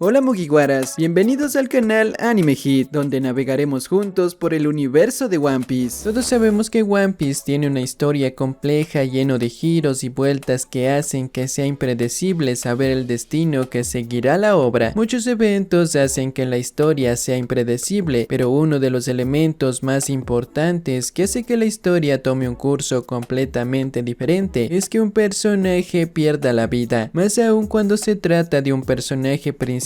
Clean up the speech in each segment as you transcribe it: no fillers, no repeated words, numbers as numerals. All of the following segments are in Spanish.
Hola Mugiwaras, bienvenidos al canal Anime Hit, donde navegaremos juntos por el universo de One Piece. Todos sabemos que One Piece tiene una historia compleja, lleno de giros y vueltas que hacen que sea impredecible saber el destino que seguirá la obra. Muchos eventos hacen que la historia sea impredecible, pero uno de los elementos más importantes que hace que la historia tome un curso completamente diferente es que un personaje pierda la vida, más aún cuando se trata de un personaje principal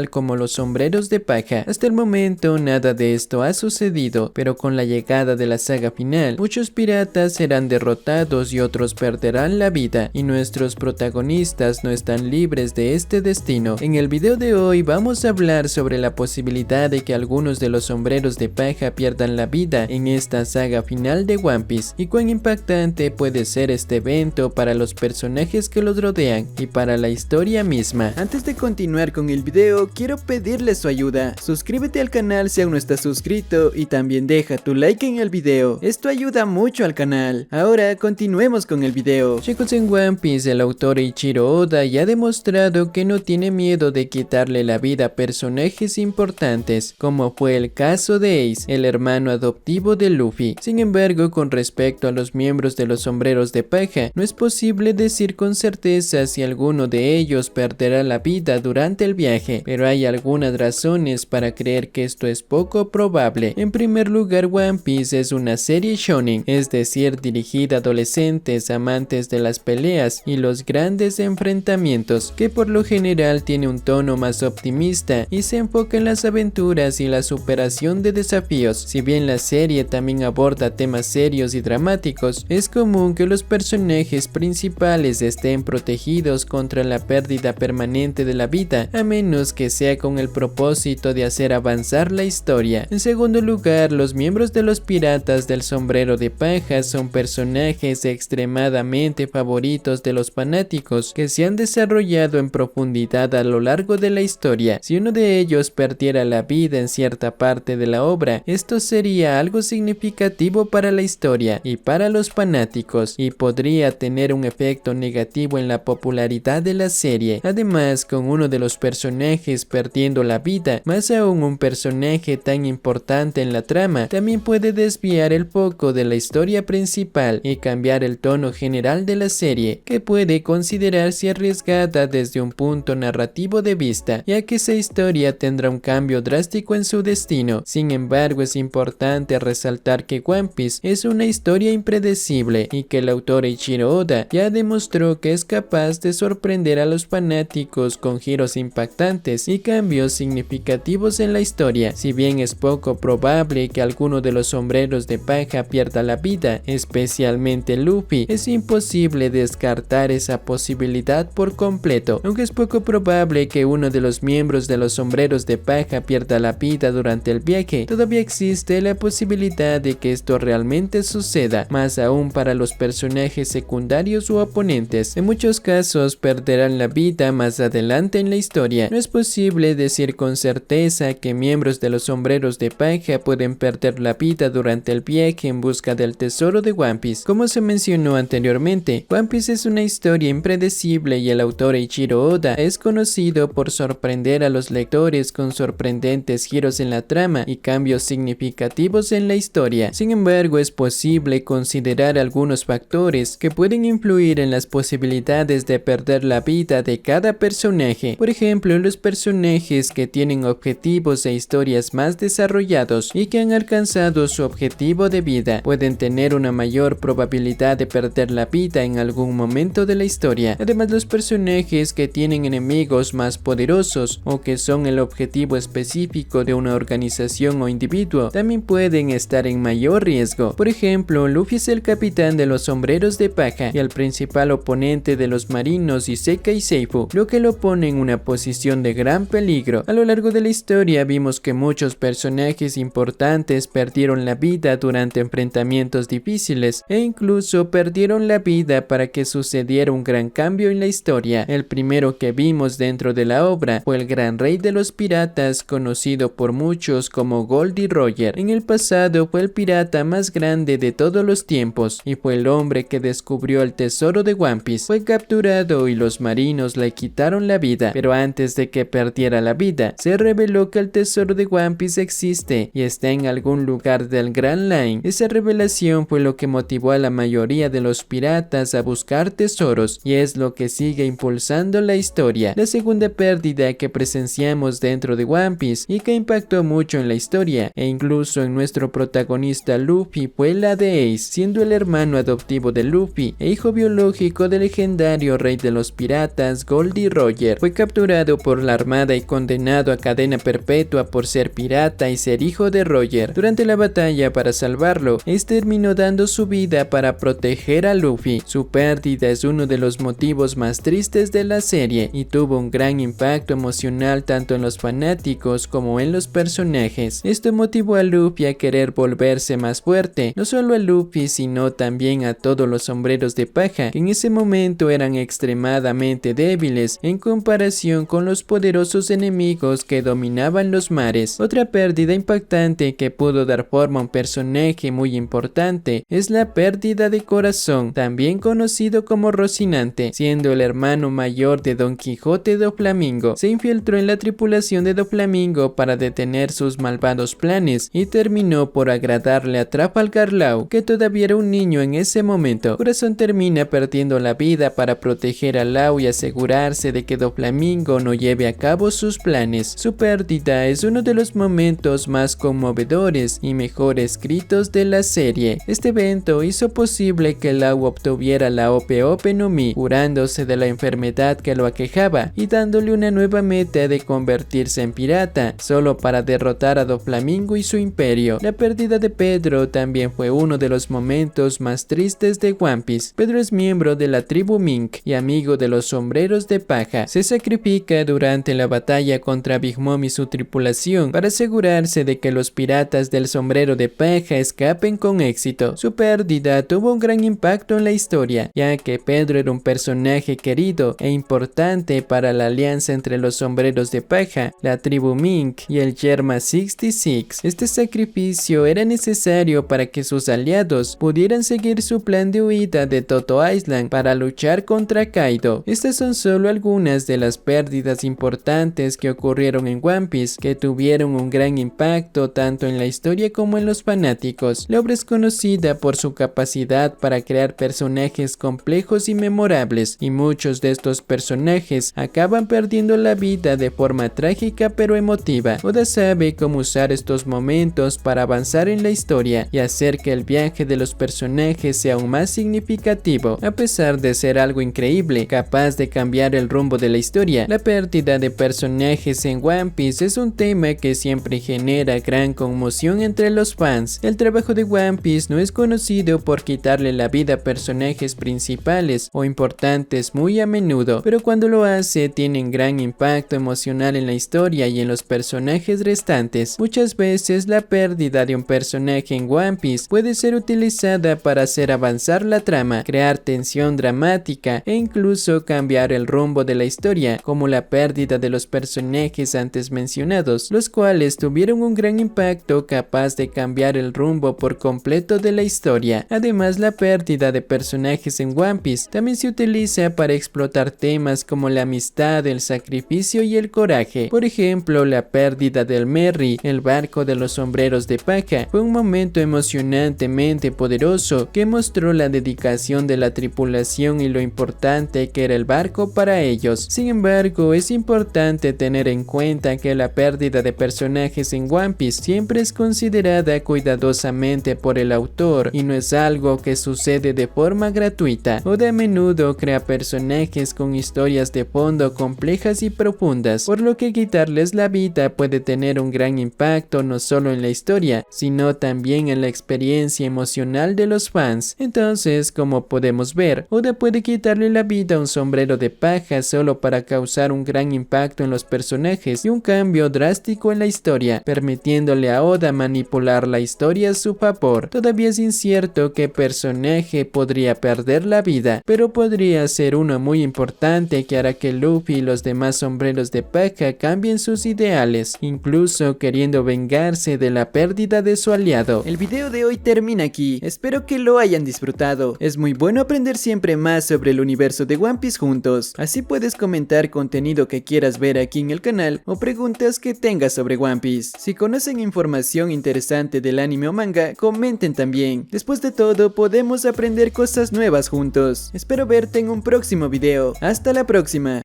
como los sombreros de paja. Hasta el momento nada de esto ha sucedido, pero con la llegada de la saga final, muchos piratas serán derrotados y otros perderán la vida, y nuestros protagonistas no están libres de este destino. En el video de hoy vamos a hablar sobre la posibilidad de que algunos de los sombreros de paja pierdan la vida en esta saga final de One Piece, y cuán impactante puede ser este evento para los personajes que los rodean y para la historia misma. Antes de continuar con el video, quiero pedirles su ayuda. Suscríbete al canal si aún no estás suscrito y también deja tu like en el video. Esto ayuda mucho al canal. Ahora continuemos con el video. Chicos, en One Piece el autor Eiichiro Oda ya ha demostrado que no tiene miedo de quitarle la vida a personajes importantes, como fue el caso de Ace, el hermano adoptivo de Luffy. Sin embargo, con respecto a los miembros de los sombreros de paja, no es posible decir con certeza si alguno de ellos perderá la vida durante el viaje, pero hay algunas razones para creer que esto es poco probable. En primer lugar, One Piece es una serie shonen, es decir, dirigida a adolescentes amantes de las peleas y los grandes enfrentamientos, que por lo general tiene un tono más optimista y se enfoca en las aventuras y la superación de desafíos. Si bien la serie también aborda temas serios y dramáticos, es común que los personajes principales estén protegidos contra la pérdida permanente de la vida, a menos que sea con el propósito de hacer avanzar la historia. En segundo lugar, los miembros de los piratas del sombrero de paja son personajes extremadamente favoritos de los fanáticos que se han desarrollado en profundidad a lo largo de la historia. Si uno de ellos perdiera la vida en cierta parte de la obra, esto sería algo significativo para la historia y para los fanáticos, y podría tener un efecto negativo en la popularidad de la serie. Además, con uno de los personajes perdiendo la vida, más aún un personaje tan importante en la trama, también puede desviar el foco de la historia principal y cambiar el tono general de la serie, que puede considerarse arriesgada desde un punto narrativo de vista, ya que esa historia tendrá un cambio drástico en su destino. Sin embargo, es importante resaltar que One Piece es una historia impredecible y que el autor Eiichiro Oda ya demostró que es capaz de sorprender a los fanáticos con giros impactantes y cambios significativos en la historia. Si bien es poco probable que alguno de los sombreros de paja pierda la vida, especialmente Luffy, es imposible descartar esa posibilidad por completo. Aunque es poco probable que uno de los miembros de los sombreros de paja pierda la vida durante el viaje, todavía existe la posibilidad de que esto realmente suceda, más aún para los personajes secundarios u oponentes. En muchos casos perderán la vida más adelante en la historia. No es posible decir con certeza que miembros de los sombreros de paja pueden perder la vida durante el viaje en busca del tesoro de One Piece. Como se mencionó anteriormente, One Piece es una historia impredecible y el autor Eiichiro Oda es conocido por sorprender a los lectores con sorprendentes giros en la trama y cambios significativos en la historia. Sin embargo, es posible considerar algunos factores que pueden influir en las posibilidades de perder la vida de cada personaje. Por ejemplo, los personajes que tienen objetivos e historias más desarrollados y que han alcanzado su objetivo de vida pueden tener una mayor probabilidad de perder la vida en algún momento de la historia. Además, los personajes que tienen enemigos más poderosos o que son el objetivo específico de una organización o individuo también pueden estar en mayor riesgo. Por ejemplo, Luffy es el capitán de los sombreros de paja y el principal oponente de los marinos Isekai Seifu, lo que lo pone en una posición de gran peligro. A lo largo de la historia vimos que muchos personajes importantes perdieron la vida durante enfrentamientos difíciles e incluso perdieron la vida para que sucediera un gran cambio en la historia. El primero que vimos dentro de la obra fue el gran rey de los piratas, conocido por muchos como Goldie Roger. En el pasado fue el pirata más grande de todos los tiempos y fue el hombre que descubrió el tesoro de One Piece. Fue capturado y los marinos le quitaron la vida, pero antes de que perdiera la vida, se reveló que el tesoro de One Piece existe y está en algún lugar del Grand Line. Esa revelación fue lo que motivó a la mayoría de los piratas a buscar tesoros y es lo que sigue impulsando la historia. La segunda pérdida que presenciamos dentro de One Piece y que impactó mucho en la historia e incluso en nuestro protagonista Luffy fue la de Ace, siendo el hermano adoptivo de Luffy e hijo biológico del legendario rey de los piratas Goldie Roger. Fue capturado por la armada y condenado a cadena perpetua por ser pirata y ser hijo de Roger. Durante la batalla para salvarlo, Ace terminó dando su vida para proteger a Luffy. Su pérdida es uno de los motivos más tristes de la serie y tuvo un gran impacto emocional tanto en los fanáticos como en los personajes. Esto motivó a Luffy a querer volverse más fuerte, no solo a Luffy sino también a todos los sombreros de paja, que en ese momento eran extremadamente débiles en comparación con los poderosos enemigos que dominaban los mares. Otra pérdida impactante que pudo dar forma a un personaje muy importante es la pérdida de Corazón, también conocido como Rocinante, siendo el hermano mayor de Don Quijote Doflamingo. Se infiltró en la tripulación de Doflamingo para detener sus malvados planes y terminó por agradarle a Trafalgar Law, que todavía era un niño en ese momento. Corazón termina perdiendo la vida para proteger a Law y asegurarse de que Doflamingo no lleve a cabo sus planes. Su pérdida es uno de los momentos más conmovedores y mejor escritos de la serie. Este evento hizo posible que Law obtuviera la Ope Ope no Mi, curándose de la enfermedad que lo aquejaba y dándole una nueva meta de convertirse en pirata, solo para derrotar a Doflamingo y su imperio. La pérdida de Pedro también fue uno de los momentos más tristes de One Piece. Pedro es miembro de la tribu Mink y amigo de los sombreros de paja. Se sacrifica durante la batalla contra Big Mom y su tripulación para asegurarse de que los piratas del sombrero de paja escapen con éxito. Su pérdida tuvo un gran impacto en la historia, ya que Pedro era un personaje querido e importante para la alianza entre los sombreros de paja, la tribu Mink y el Yerma 66. Este sacrificio era necesario para que sus aliados pudieran seguir su plan de huida de Toto Island para luchar contra Kaido. Estas son solo algunas de las pérdidas importantes que ocurrieron en One Piece, que tuvieron un gran impacto tanto en la historia como en los fanáticos. La obra es conocida por su capacidad para crear personajes complejos y memorables, y muchos de estos personajes acaban perdiendo la vida de forma trágica pero emotiva. Oda sabe cómo usar estos momentos para avanzar en la historia y hacer que el viaje de los personajes sea aún más significativo. A pesar de ser algo increíble, capaz de cambiar el rumbo de la historia, la pérdida de personajes en One Piece es un tema que siempre genera gran conmoción entre los fans. El trabajo de One Piece no es conocido por quitarle la vida a personajes principales o importantes muy a menudo, pero cuando lo hace tienen gran impacto emocional en la historia y en los personajes restantes. Muchas veces la pérdida de un personaje en One Piece puede ser utilizada para hacer avanzar la trama, crear tensión dramática e incluso cambiar el rumbo de la historia, como la pérdida de los personajes antes mencionados, los cuales tuvieron un gran impacto capaz de cambiar el rumbo por completo de la historia. Además, la pérdida de personajes en One Piece también se utiliza para explotar temas como la amistad, el sacrificio y el coraje. Por ejemplo, la pérdida del Merry, el barco de los sombreros de paja, fue un momento emocionantemente poderoso que mostró la dedicación de la tripulación y lo importante que era el barco para ellos. Sin embargo, es importante tener en cuenta que la pérdida de personajes en One Piece siempre es considerada cuidadosamente por el autor y no es algo que sucede de forma gratuita. Oda a menudo crea personajes con historias de fondo complejas y profundas, por lo que quitarles la vida puede tener un gran impacto no solo en la historia, sino también en la experiencia emocional de los fans. Entonces, como podemos ver, Oda puede quitarle la vida a un sombrero de paja solo para causar un gran impacto en los personajes y un cambio drástico en la historia, permitiéndole a Oda manipular la historia a su favor. Todavía es incierto qué personaje podría perder la vida, pero podría ser uno muy importante que hará que Luffy y los demás sombreros de paja cambien sus ideales, incluso queriendo vengarse de la pérdida de su aliado. El video de hoy termina aquí, espero que lo hayan disfrutado. Es muy bueno aprender siempre más sobre el universo de One Piece juntos, así puedes comentar contenido que quieras ver aquí en el canal o preguntas que tengas sobre One Piece. Si conocen información interesante del anime o manga, comenten también. Después de todo, podemos aprender cosas nuevas juntos. Espero verte en un próximo video. Hasta la próxima.